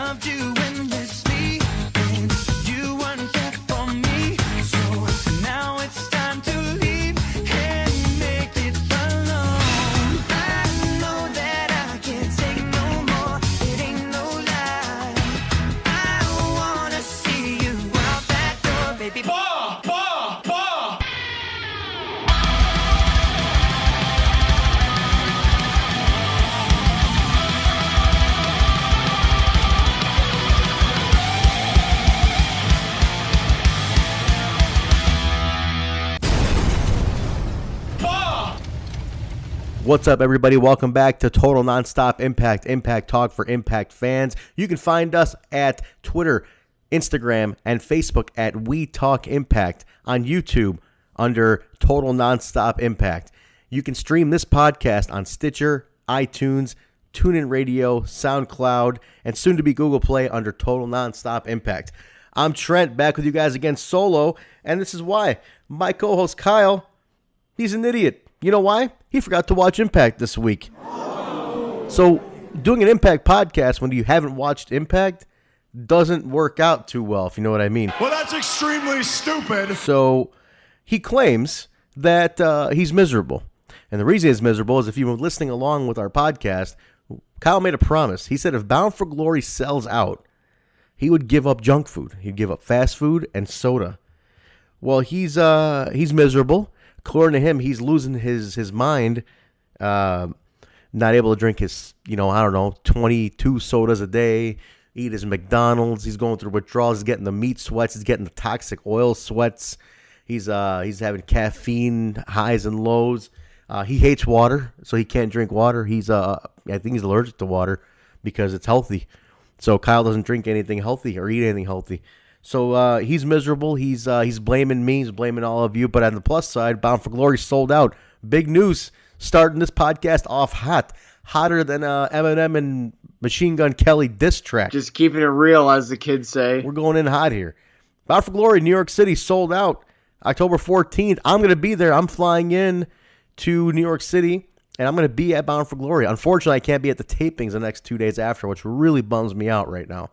loved you endlessly, and you weren't there for me. So now it's time to leave and make it alone. I know that I can't take no more. It ain't no lie. I wanna see you out that door, baby. Bah, bah, bah. What's up, everybody? Welcome back to Total Nonstop Impact, Impact Talk for Impact fans. You can find us at Twitter, Instagram, and Facebook at We Talk Impact, on YouTube under Total Nonstop Impact. You can stream this podcast on Stitcher, iTunes, TuneIn Radio, SoundCloud, and soon to be Google Play under Total Nonstop Impact. I'm Trent, back with you guys again solo, and this is why. My co-host Kyle, he's an idiot. You know why? He forgot to watch Impact this week. So doing an Impact podcast when you haven't watched Impact doesn't work out too well, if you know what I mean. Well, that's extremely stupid. So he claims that he's miserable. And the reason he's miserable is if you were listening along with our podcast, Kyle made a promise. He said if Bound for Glory sells out, he would give up junk food. He'd give up fast food and soda. Well, he's miserable. According to him, he's losing his mind, not able to drink his, 22 sodas a day, eat his McDonald's. He's going through withdrawals. He's getting the meat sweats. He's getting the toxic oil sweats. He's having caffeine highs and lows. He hates water, so he can't drink water. I think he's allergic to water because it's healthy. So Kyle doesn't drink anything healthy or eat anything healthy. So he's miserable. He's blaming me. He's blaming all of you. But on the plus side, Bound for Glory sold out. Big news. Starting this podcast off hot. Hotter than Eminem and Machine Gun Kelly diss track. Just keeping it real, as the kids say. We're going in hot here. Bound for Glory, New York City, sold out. October 14th. I'm going to be there. I'm flying in to New York City, and I'm going to be at Bound for Glory. Unfortunately, I can't be at the tapings the next 2 days after, which really bums me out right now.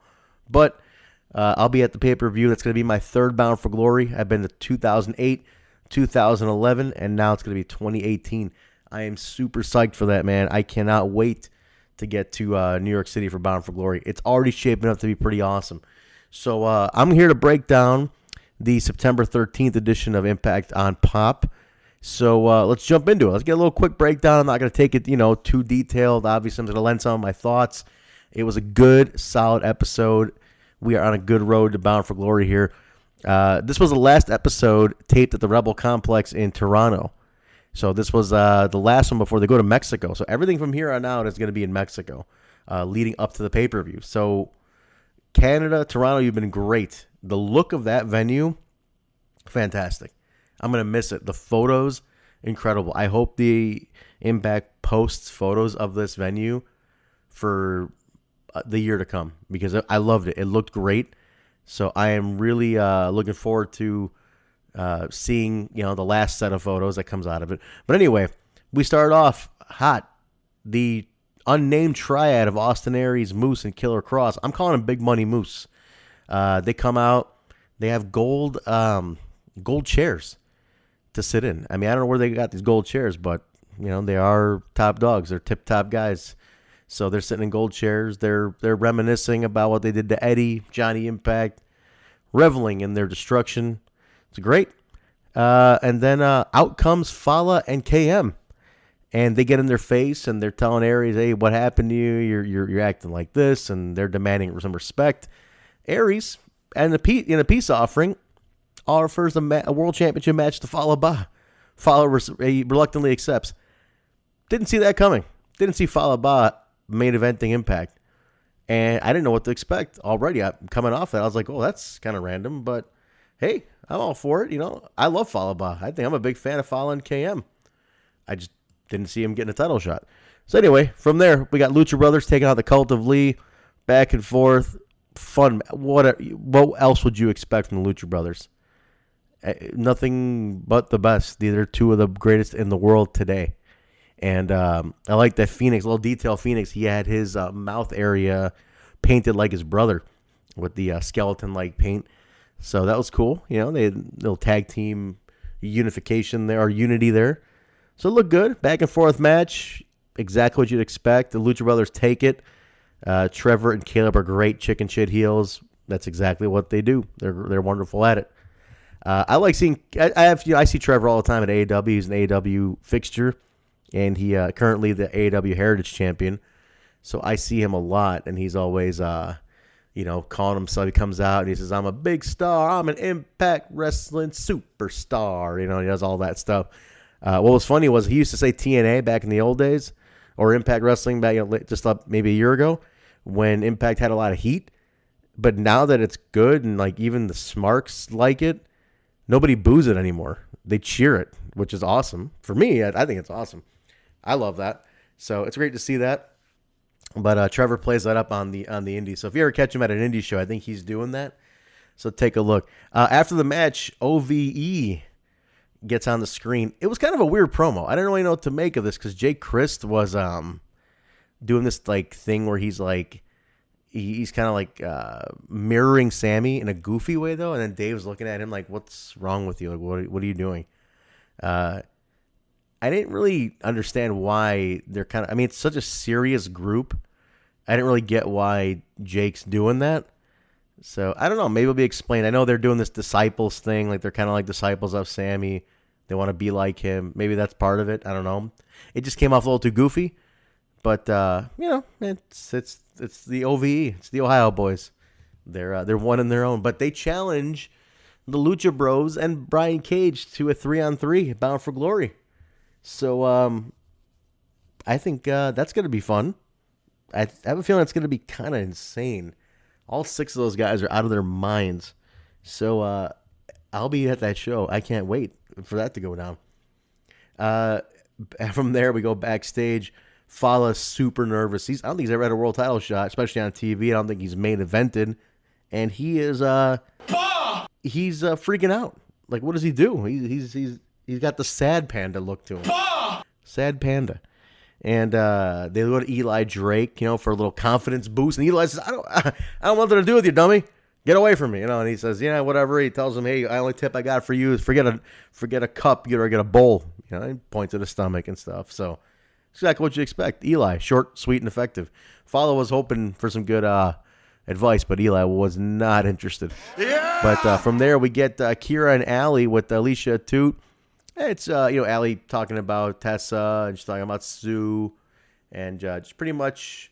But I'll be at the pay-per-view. That's going to be my third Bound for Glory. I've been to 2008, 2011, and now it's going to be 2018. I am super psyched for that, man. I cannot wait to get to New York City for Bound for Glory. It's already shaping up to be pretty awesome. So I'm here to break down the September 13th edition of Impact on Pop. So let's jump into it. Let's get a little quick breakdown. I'm not going to take it, too detailed. Obviously, I'm going to lend some of my thoughts. It was a good, solid episode. We are on a good road to Bound for Glory here. This was the last episode taped at the Rebel Complex in Toronto. So this was the last one before they go to Mexico. So everything from here on out is going to be in Mexico, leading up to the pay-per-view. So Canada, Toronto, you've been great. The look of that venue, fantastic. I'm going to miss it. The photos, incredible. I hope the Impact posts photos of this venue for the year to come, because I loved it. It looked great. So I am really looking forward to seeing, the last set of photos that comes out of it. But anyway, we started off hot. The unnamed triad of Austin Aries, Moose, and Killer Cross. I'm calling them Big Money Moose. They come out. They have gold chairs to sit in. I mean, I don't know where they got these gold chairs, but, they are top dogs. They're tip-top guys. So they're sitting in gold chairs. They're reminiscing about what they did to Eddie, Johnny Impact, reveling in their destruction. It's great. And then out comes Fallah and KM, and they get in their face and they're telling Aries, "Hey, what happened to you? You're acting like this," and they're demanding some respect. Aries, and in a peace offering, offers a world championship match to Fallah Bahh. Fallah reluctantly accepts. Didn't see that coming. Didn't see Fallah Bahh main eventing Impact. And I didn't know what to expect already. I'm coming off that. I was like, oh, that's kind of random. But, hey, I'm all for it. I love Fallah Bahh. I think I'm a big fan of Fallah and KM. I just didn't see him getting a title shot. So, anyway, from there, we got Lucha Brothers taking out the Cult of Leigh. Back and forth. Fun. What else would you expect from the Lucha Brothers? Nothing but the best. They're two of the greatest in the world today. And I like that Fenix, little detail Fenix, he had his mouth area painted like his brother with the skeleton-like paint. So that was cool. You know, they'll tag team unification there, or unity there. So it looked good. Back and forth match. Exactly what you'd expect. The Lucha Brothers take it. Trevor and Caleb are great chicken shit heels. That's exactly what they do. They're wonderful at it. I like seeing. I see Trevor all the time at AEW. He's an AEW fixture, and he currently the AEW Heritage Champion. So I see him a lot, and he's always calling himself. He comes out and he says, "I'm a big star. I'm an Impact Wrestling superstar." You know, he does all that stuff. What was funny was he used to say TNA back in the old days, or Impact Wrestling back just up maybe a year ago when Impact had a lot of heat. But now that it's good and like even the Smarks like it, nobody boos it anymore. They cheer it, which is awesome. For me, I think it's awesome. I love that. So it's great to see that. But Trevor plays that up on the indie. So if you ever catch him at an indie show, I think he's doing that. So take a look. After the match, OVE gets on the screen. It was kind of a weird promo. I didn't really know what to make of this because Jake Christ was doing this like thing where he's like he's kind of like mirroring Sammy in a goofy way though, and then Dave's looking at him like, "What's wrong with you? Like, what are you doing?" I didn't really understand why they're kind of. I mean, it's such a serious group. I didn't really get why Jake's doing that. So I don't know. Maybe it'll be explained. I know they're doing this disciples thing, like they're kind of like disciples of Sammy. They want to be like him. Maybe that's part of it. I don't know. It just came off a little too goofy. But it's the OVE. It's the Ohio boys. They're one in their own. But they challenge the Lucha Bros and Brian Cage to a 3-on-3 Bound for Glory. So I think that's going to be fun. I have a feeling it's going to be kind of insane. All 6 of those guys are out of their minds. So I'll be at that show. I can't wait for that to go down. From there, we go backstage. Fallah's super nervous. I don't think he's ever had a world title shot, especially on TV. I don't think he's main evented. And he is he's freaking out. Like, what does he do? He's got the sad panda look to him. Sad panda. And they go to Eli Drake, for a little confidence boost. And Eli says, I don't want nothing to do with you, dummy. Get away from me. And he says, yeah, whatever. He tells him, hey, the only tip I got for you is forget a cup, get a bowl. He points at his stomach and stuff. So exactly what you expect. Eli, short, sweet, and effective. Fallah was hoping for some good advice, but Eli was not interested. Yeah! But from there, we get Kira and Allie with Alisha Toot. It's, Allie talking about Tessa, and she's talking about Sue, and just pretty much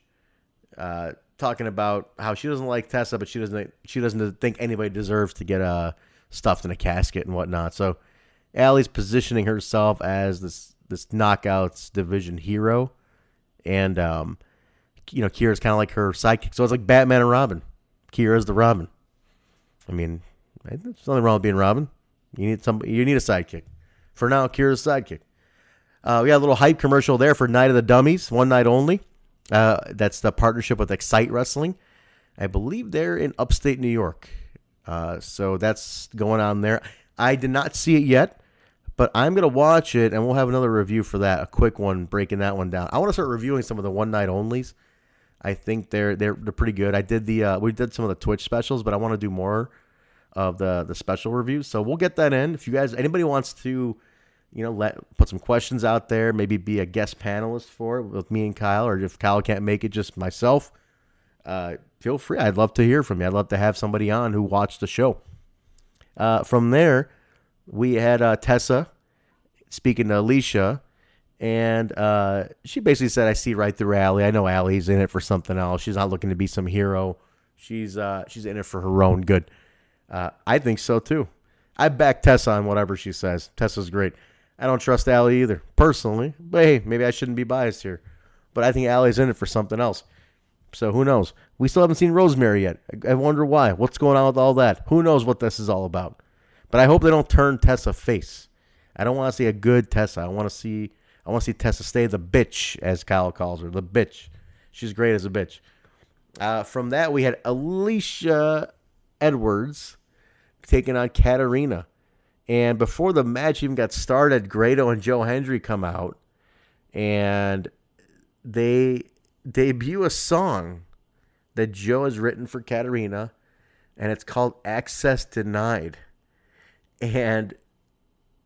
talking about how she doesn't like Tessa, but she doesn't think anybody deserves to get stuffed in a casket and whatnot. So Allie's positioning herself as this Knockouts division hero, and Kira's kind of like her sidekick. So it's like Batman and Robin. Kira's the Robin. I mean, there's nothing wrong with being Robin. You need a sidekick. For now, Kira's sidekick. We got a little hype commercial there for Night of the Dummies, one night only. That's the partnership with Excite Wrestling. I believe they're in upstate New York. So that's going on there. I did not see it yet, but I'm going to watch it, and we'll have another review for that, a quick one, breaking that one down. I want to start reviewing some of the one-night onlys. I think they're pretty good. We did some of the Twitch specials, but I want to do more of the special reviews. So we'll get that in. If you guys, anybody wants to, put some questions out there, maybe be a guest panelist for it with me and Kyle, or if Kyle can't make it, just myself, feel free. I'd love to hear from you. I'd love to have somebody on who watched the show. From there, we had Tessa speaking to Alisha, and she basically said, I see right through Allie. I know Allie's in it for something else. She's not looking to be some hero. She's in it for her own good. I think so, too. I back Tessa on whatever she says. Tessa's great. I don't trust Allie either, personally. But, hey, maybe I shouldn't be biased here. But I think Allie's in it for something else. So, who knows? We still haven't seen Rosemary yet. I wonder why. What's going on with all that? Who knows what this is all about? But I hope they don't turn Tessa face. I don't want to see a good Tessa. I want to see Tessa stay the bitch, as Kyle calls her. The bitch. She's great as a bitch. From that, we had Alisha Edwards taking on Katarina. And before the match even got started, Grado and Joe Hendry come out, and they debut a song that Joe has written for Katarina, and it's called Access Denied. And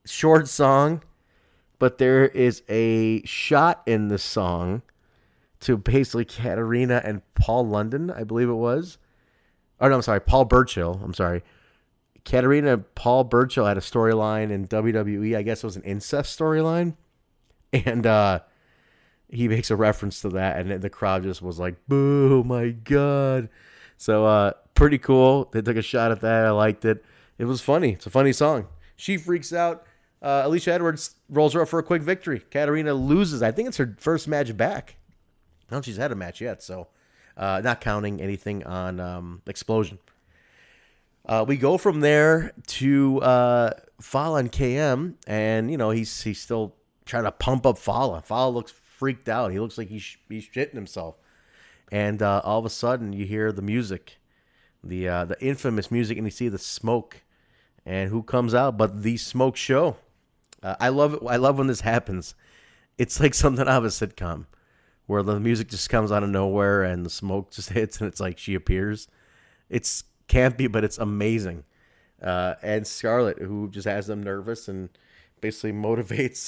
short song, but there is a shot in the song to basically Katarina and Paul London, I believe it was. Oh, no, I'm sorry, Paul Burchill. I'm sorry. Katarina and Paul Burchill had a storyline in WWE. I guess it was an incest storyline. And he makes a reference to that, and the crowd just was like, boo, my God. So pretty cool. They took a shot at that. I liked it. It was funny. It's a funny song. She freaks out. Alisha Edwards rolls her up for a quick victory. Katarina loses. I think it's her first match back. I don't think she's had a match yet, so not counting anything on Explosion. We go from there to Fallah and KM, and he's still trying to pump up Fallah. Fallah looks freaked out. He looks like he's shitting himself. And all of a sudden, you hear the music, the infamous music, and you see the smoke. And who comes out but the Smoke Show? I love it. I love when this happens. It's like something out of a sitcom, where the music just comes out of nowhere and the smoke just hits, and it's like she appears. It's campy, but it's amazing. And Scarlett, who just has them nervous and basically motivates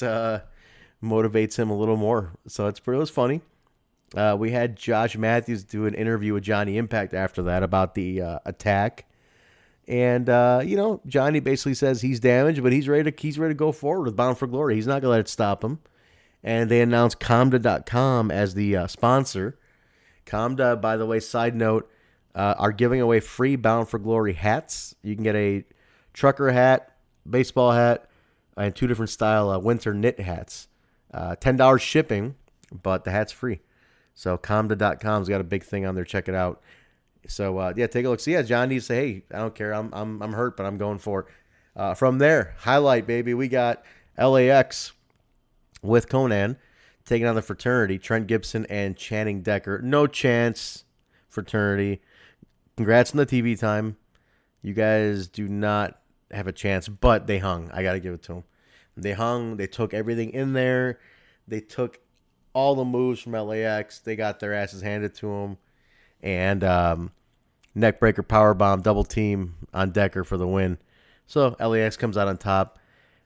him a little more. So it was funny. We had Josh Matthews do an interview with Johnny Impact after that about the attack. And, Johnny basically says he's damaged, but he's ready to go forward with Bound for Glory. He's not going to let it stop him. And they announced Comda.com as the sponsor. Comda, by the way, side note, are giving away free Bound for Glory hats. You can get a trucker hat, baseball hat, and 2 different style winter knit hats. $10 shipping, but the hat's free. So Comda.com's got a big thing on there. Check it out. So, take a look. So, John needs to say, hey, I don't care. I'm hurt, but I'm going for it. From there, highlight, baby, we got LAX with Konnan taking on the Fraternity, Trent Gibson and Channing Decker. No chance, Fraternity. Congrats on the TV time. You guys do not have a chance, but they hung. I got to give it to them. They hung. They took everything in there. They took all the moves from LAX. They got their asses handed to them. And neckbreaker powerbomb double team on Decker for the win. So LAX comes out on top.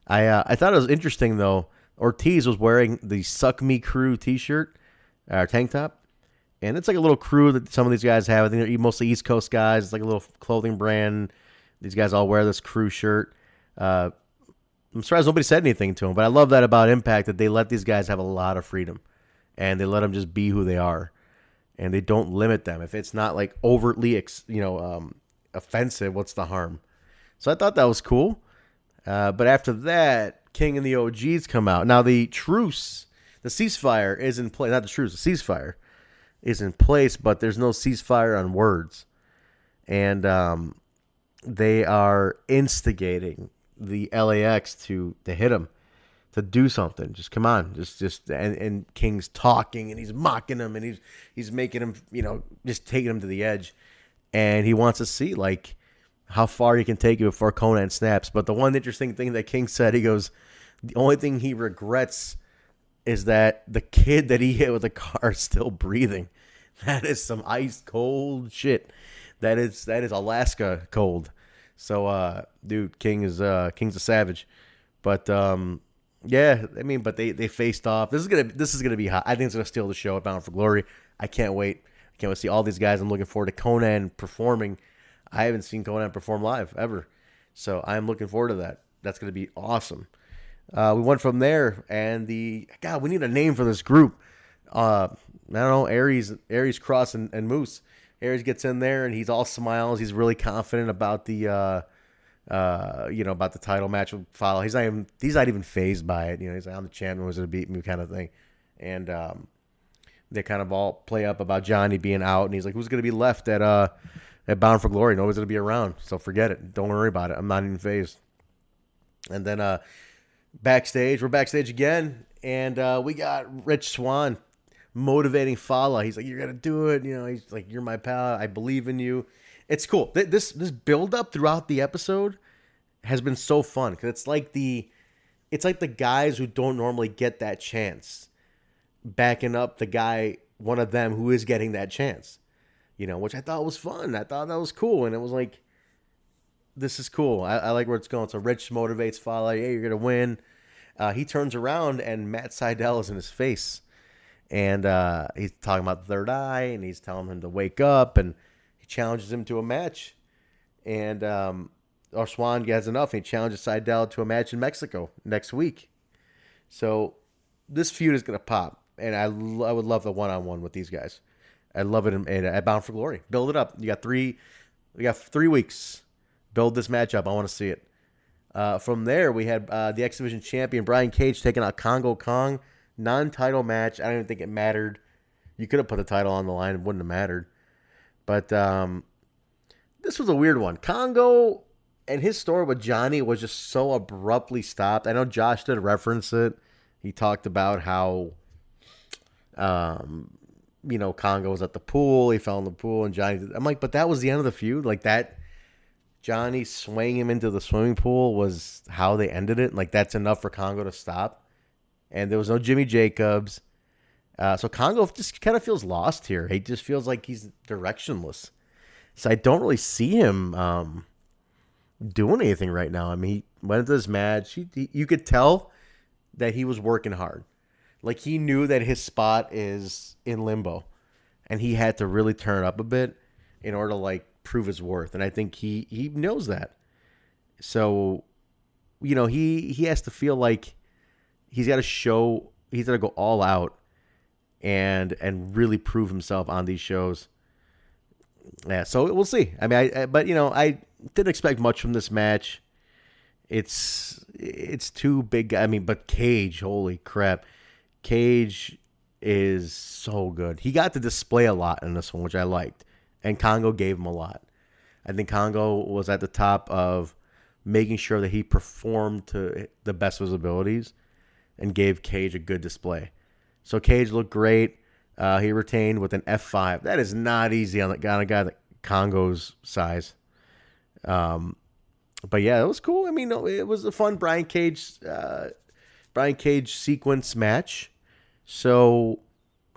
I thought it was interesting though. Ortiz was wearing the Suck Me Crew T-shirt, tank top, and it's like a little crew that some of these guys have. I think they're mostly East Coast guys. It's like a little clothing brand. These guys all wear this crew shirt. I'm surprised nobody said anything to him, but I love that about Impact, that they let these guys have a lot of freedom, and they let them just be who they are. And they don't limit them. If it's not like overtly, offensive, what's the harm? So I thought that was cool. But after that, King and the OGs come out. Now the truce, the ceasefire is in place. Not the truce, the ceasefire is in place, but there's no ceasefire on words. And they are instigating the LAX to hit them, to do something. Just come on. And King's talking and he's mocking him and he's making him, just taking him to the edge. And he wants to see like how far he can take it before Konnan snaps. But the one interesting thing that King said, he goes, the only thing he regrets is that the kid that he hit with the car is still breathing. That is some ice cold shit. That is Alaska cold. So dude, King's a savage. But but they faced off. This is gonna be hot. I think it's gonna steal the show at Bound for Glory. I can't wait. I can't wait to see all these guys. I'm looking forward to Konnan performing. I haven't seen Konnan perform live ever, so I'm looking forward to that. That's gonna be awesome. We went from there, and we need a name for this group. I don't know, Aries, Cross, and Moose. Aries gets in there, and he's all smiles. He's really confident about the about the title match with Fallah. He's not even fazed by it. He's like, I'm the champion, was going to beat me kind of thing. And they kind of all play up about Johnny being out, and he's like, who's going to be left at Bound for Glory? Nobody's going to be around, so forget it. Don't worry about it. I'm not even fazed. And then we're backstage again, and we got Rich Swann motivating Fallah. He's like, you're going to do it. He's like, you're my pal. I believe in you. It's cool. This build up throughout the episode has been so fun because it's like the guys who don't normally get that chance backing up the guy, one of them who is getting that chance. which I thought was fun. I thought that was cool. And it was like, this is cool. I like where it's going. So Rich motivates Fallah. Hey, you're going to win. He turns around and Matt Sydal is in his face. And he's talking about the third eye, and he's telling him to wake up, and he challenges him to a match. And Swan gets enough, and he challenges Sydal to a match in Mexico next week. So this feud is going to pop, and I would love the one-on-one with these guys. I love it at Bound for Glory. Build it up. We got 3 weeks. Build this match up. I want to see it. From there, we had the X Division champion Brian Cage taking out Congo Kong. Non-title match. I don't even think it mattered. You could have put the title on the line. It wouldn't have mattered. But this was a weird one. Congo and his story with Johnny was just so abruptly stopped. I know Josh did reference it. He talked about how, Congo was at the pool. He fell in the pool, and Johnny did. I'm like, but that was the end of the feud? Like that, Johnny swinging him into the swimming pool was how they ended it? Like that's enough for Congo to stop? And there was no Jimmy Jacobs. So Congo just kind of feels lost here. He just feels like he's directionless. So I don't really see him doing anything right now. I mean, he went into this match. You could tell that he was working hard. Like he knew that his spot is in limbo. And he had to really turn up a bit in order to like prove his worth. And I think he knows that. So, he has to feel like he's got to go all out and really prove himself on these shows. Yeah, so we'll see. I mean, I didn't expect much from this match. It's too big. I mean, but Cage, holy crap. Cage is so good. He got to display a lot in this one, which I liked. And Congo gave him a lot. I think Congo was at the top of making sure that he performed to the best of his abilities and gave Cage a good display. So Cage looked great. He retained with an F5. That is not easy on a guy that Congo's size. But yeah, it was cool. I mean, it was a fun Brian Cage sequence match. So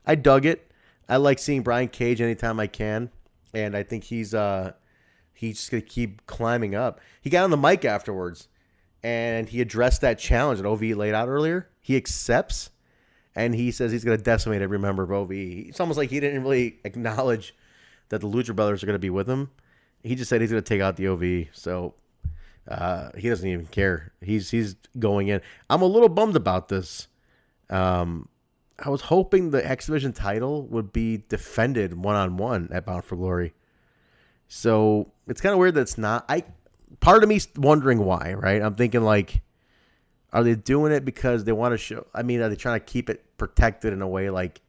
I dug it. I like seeing Brian Cage anytime I can, and I think he's just gonna keep climbing up. He got on the mic afterwards, and he addressed that challenge that OVE laid out earlier. He accepts, and he says he's going to decimate every member of OVE. It's almost like he didn't really acknowledge that the Lucha Brothers are going to be with him. He just said he's going to take out the OVE, so he doesn't even care. He's going in. I'm a little bummed about this. I was hoping the X Division title would be defended one-on-one at Bound for Glory. So it's kind of weird that it's not. Part of me's wondering why, right? I'm thinking like, are they doing it because they want to show? I mean, are they trying to keep it protected in a way like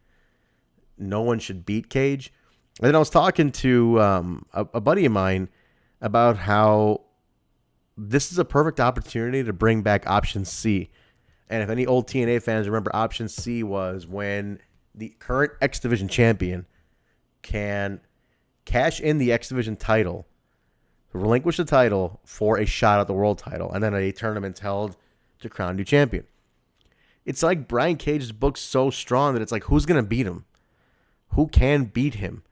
no one should beat Cage? And then I was talking to a buddy of mine about how this is a perfect opportunity to bring back Option C. And if any old TNA fans remember, Option C was when the current X Division champion can cash in the X Division title, relinquish the title for a shot at the world title, and then a tournament held to crown new champion. It's like Brian Cage's book's so strong that it's like, who's going to beat him? Who can beat him?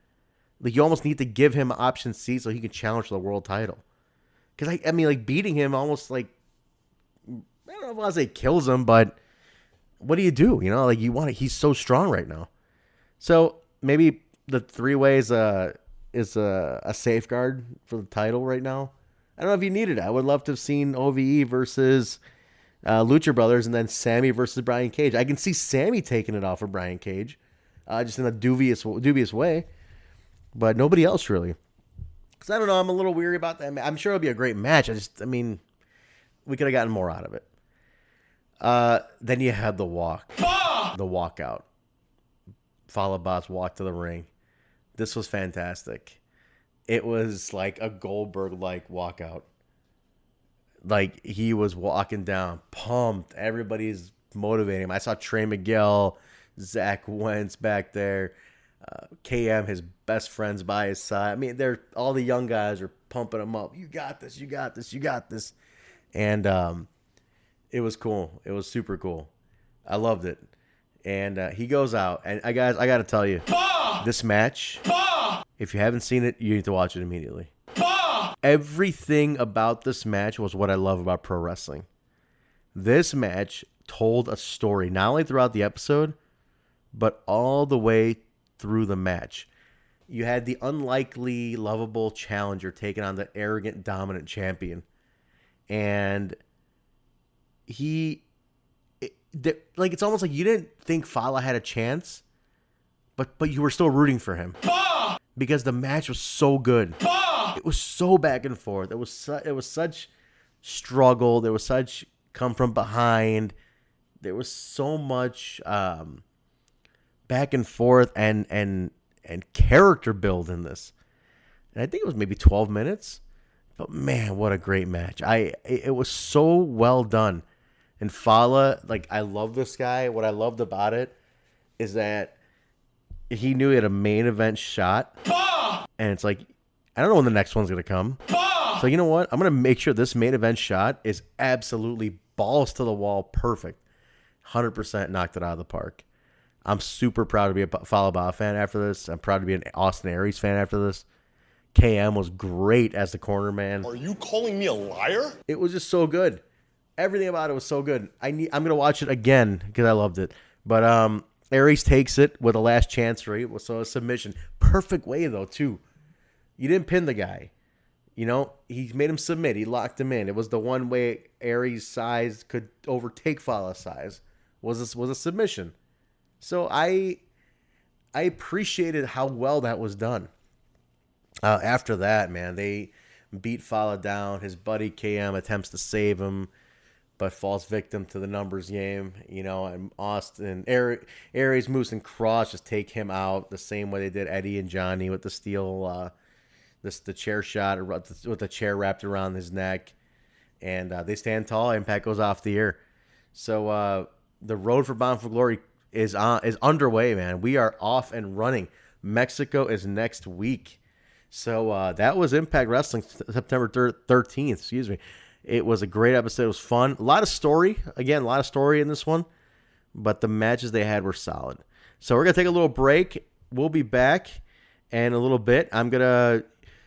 Like, you almost need to give him Option C so he can challenge for the world title. Because, I mean, like, beating him almost, like, I don't know if I'll say kills him, but what do you do? Like, he's so strong right now. So, maybe the three-way is a safeguard for the title right now. I don't know if you needed it. I would love to have seen OVE versus Lucha Brothers, and then Sammy versus Brian Cage. I can see Sammy taking it off for Brian Cage, just in a dubious way, but nobody else really. Because I don't know, I'm a little weary about that. I'm sure it'll be a great match. We could have gotten more out of it. Then you had the walkout. Fallah Bahh's walk to the ring. This was fantastic. It was like a Goldberg-like walkout. Like, he was walking down, pumped. Everybody's motivating him. I saw Trey Miguel, Zach Wentz back there. KM, his best friends by his side. I mean, all the young guys are pumping him up. You got this, you got this, you got this. And it was cool. It was super cool. I loved it. And he goes out. And, guys, I got to tell you, this match If you haven't seen it, you need to watch it immediately. Everything about this match was what I love about pro wrestling. This match told a story, not only throughout the episode, but all the way through the match. You had the unlikely, lovable challenger taking on the arrogant, dominant champion. And it's almost like you didn't think Fallah had a chance, but you were still rooting for him. Because the match was so good. It was so back and forth. It was such struggle. There was such come from behind. There was so much back and forth and character build in this. And I think it was maybe 12 minutes. But man, what a great match. It was so well done. And Fallah, I love this guy. What I loved about it is that he knew he had a main event shot. And it's like, I don't know when the next one's going to come. So you know what? I'm going to make sure this main event shot is absolutely balls to the wall perfect. 100% knocked it out of the park. I'm super proud to be a Fallah Bahh fan after this. I'm proud to be an Austin Aries fan after this. KM was great as the corner man. Are you calling me a liar? It was just so good. Everything about it was so good. I'm going to watch it again because I loved it. But Aries takes it with a last chance, right? So a submission. Perfect way, though, too. You didn't pin the guy. You know, he made him submit. He locked him in. It was the one way Aries' size could overtake Fallah's size. Was a submission. So I appreciated how well that was done. After that, man, they beat Fallah down. His buddy KM attempts to save him, but falls victim to the numbers game. You know, and Austin, Aries, Moose, and Cross just take him out the same way they did Eddie and Johnny with the steel, the chair shot with the chair wrapped around his neck, and they stand tall. Impact goes off the air. So the road for Bound for Glory is underway, man. We are off and running. Mexico is next week. So that was Impact Wrestling, September 13th. Excuse me. It was a great episode. It was fun. A lot of story. Again, a lot of story in this one. But the matches they had were solid. So we're going to take a little break. We'll be back in a little bit. I'm going to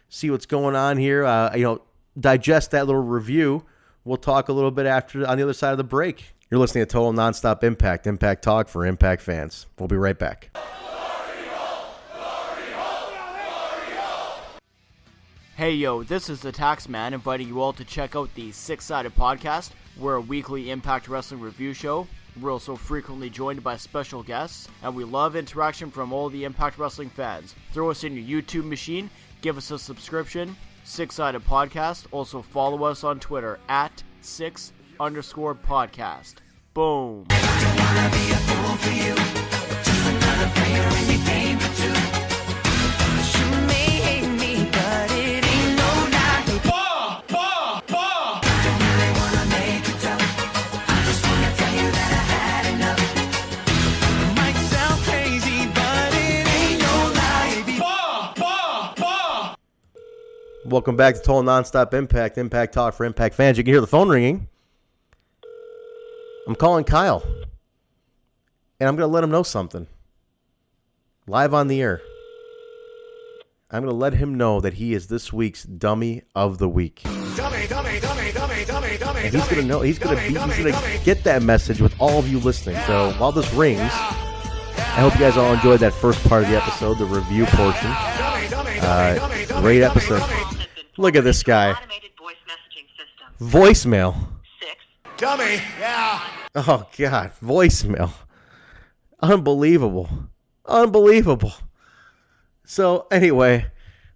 see what's going on here. Digest that little review. We'll talk a little bit after on the other side of the break. You're listening to Total Nonstop Impact Talk for Impact fans. We'll be right back. Hey yo, this is the Taxman inviting you all to check out the Six Sided Podcast. We're a weekly Impact Wrestling review show. We're also frequently joined by special guests, and we love interaction from all the Impact Wrestling fans. Throw us in your YouTube machine, give us a subscription, Six Sided Podcast. Also follow us on Twitter at 6_podcast. Boom. Welcome back to Total Nonstop Impact Talk for Impact fans. You can hear the phone ringing. I'm calling Kyle, and I'm going to let him know something. Live on the air. I'm going to let him know that he is this week's Dummy of the Week. Dummy. And he's going to know. He's going to get that message with all of you listening. So while this rings, I hope you guys all enjoyed that first part of the episode, the review portion. Great episode. Look at this guy. Voicemail. Dummy. Yeah. Oh, God. Voicemail. Unbelievable. So, anyway,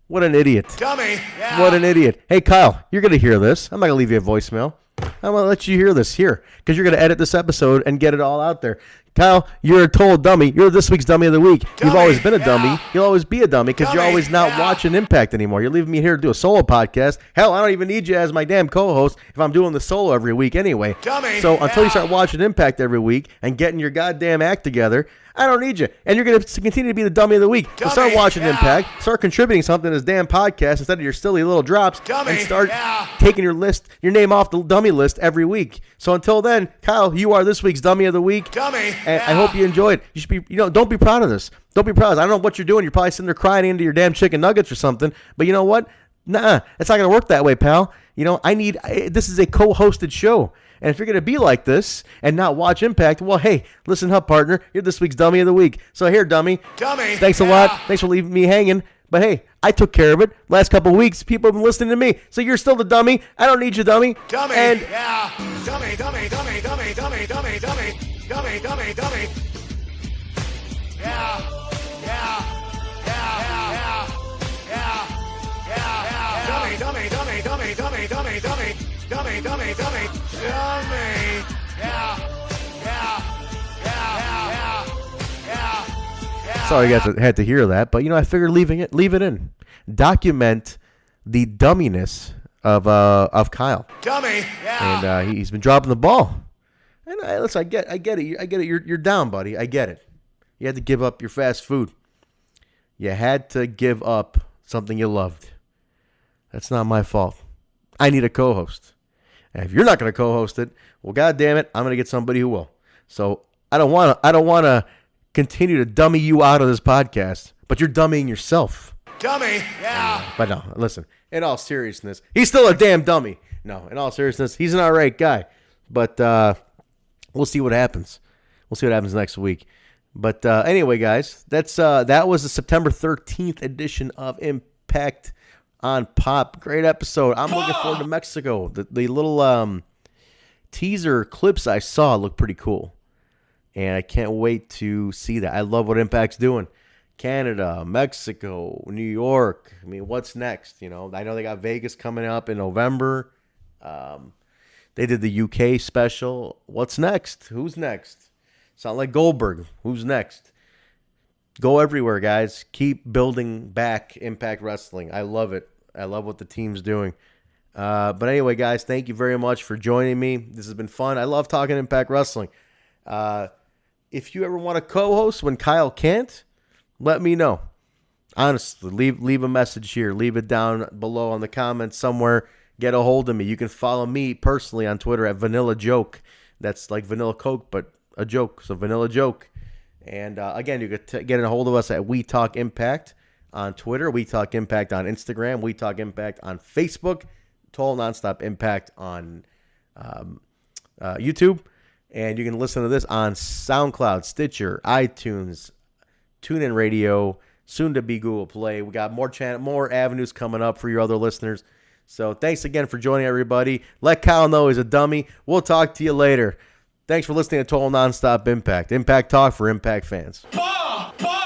what an idiot. Dummy. Yeah. What an idiot. Hey, Kyle, you're going to hear this. I'm not going to leave you a voicemail. I'm going to let you hear this here because you're going to edit this episode and get it all out there. Kyle, you're a total dummy. You're this week's Dummy of the Week. You've always been a dummy. You'll always be a dummy because you're always not watching Impact anymore. You're leaving me here to do a solo podcast. Hell, I don't even need you as my damn co-host if I'm doing the solo every week anyway. So until you start watching Impact every week and getting your goddamn act together, I don't need you. And you're going to continue to be the Dummy of the Week. So start watching Impact. Start contributing something to this damn podcast instead of your silly little drops. And start taking your name off the dummy list every week. So until then, Kyle, you are this week's Dummy of the Week. Dummy. And I hope you enjoy it. You should be, don't be proud of this. Don't be proud of this. I don't know what you're doing. You're probably sitting there crying into your damn chicken nuggets or something. But you know what? Nah, it's not going to work that way, pal. This is a co-hosted show. And if you're going to be like this and not watch Impact, well, hey, listen up, partner. You're this week's Dummy of the Week. So here, Dummy. Dummy. Thanks a lot. Thanks for leaving me hanging. But hey, I took care of it. Last couple of weeks, people have been listening to me. So you're still the dummy. I don't need you, dummy. Dummy. And Yeah. Dummy, dummy, dummy, dummy, dummy, dummy, dummy. Dummy, dummy, dummy. Yeah. Yeah. Yeah. Yeah. Yeah. Dummy, dummy, dummy, dummy, dummy, dummy, dummy. Dummy, dummy, dummy. Dummy. Yeah. Yeah. Yeah. Yeah. sorry you guys had to hear that, but I figured leave it in. Document the dumminess of Kyle. Dummy. Yeah. And he's been dropping the ball. And listen, I get it. I get it. You're down, buddy. I get it. You had to give up your fast food. You had to give up something you loved. That's not my fault. I need a co-host. And if you're not going to co-host it, well, God damn it, I'm going to get somebody who will. So I don't want to continue to dummy you out of this podcast, but you're dummying yourself. Dummy. Yeah. But no, listen, in all seriousness, he's still a damn dummy. No, in all seriousness, he's an all right guy. But we'll see what happens. We'll see what happens next week. But anyway, guys, that was the September 13th edition of Impact on Pop. Great episode. I'm looking forward to Mexico. The little teaser clips I saw look pretty cool. And I can't wait to see that. I love what Impact's doing. Canada, Mexico, New York. I mean, what's next? I know they got Vegas coming up in November. They did the UK special. What's next? Who's next? Sound like Goldberg. Who's next? Go everywhere, guys. Keep building back Impact Wrestling. I love it. I love what the team's doing. But anyway, guys, thank you very much for joining me. This has been fun. I love talking Impact Wrestling. If you ever want to co-host when Kyle can't, let me know. Honestly, leave a message here. Leave it down below in the comments somewhere. Get a hold of me. You can follow me personally on Twitter at Vanilla Joke. That's like Vanilla Coke, but a joke. So Vanilla Joke. And again, you can get a hold of us at We Talk Impact on Twitter. We Talk Impact on Instagram. We Talk Impact on Facebook. Total Nonstop Impact on YouTube. And you can listen to this on SoundCloud, Stitcher, iTunes, TuneIn Radio, soon to be Google Play. We got more avenues coming up for your other listeners. So thanks again for joining, everybody. Let Kyle know he's a dummy. We'll talk to you later. Thanks for listening to Total Nonstop Impact. Impact Talk for Impact fans. Bah! Bah!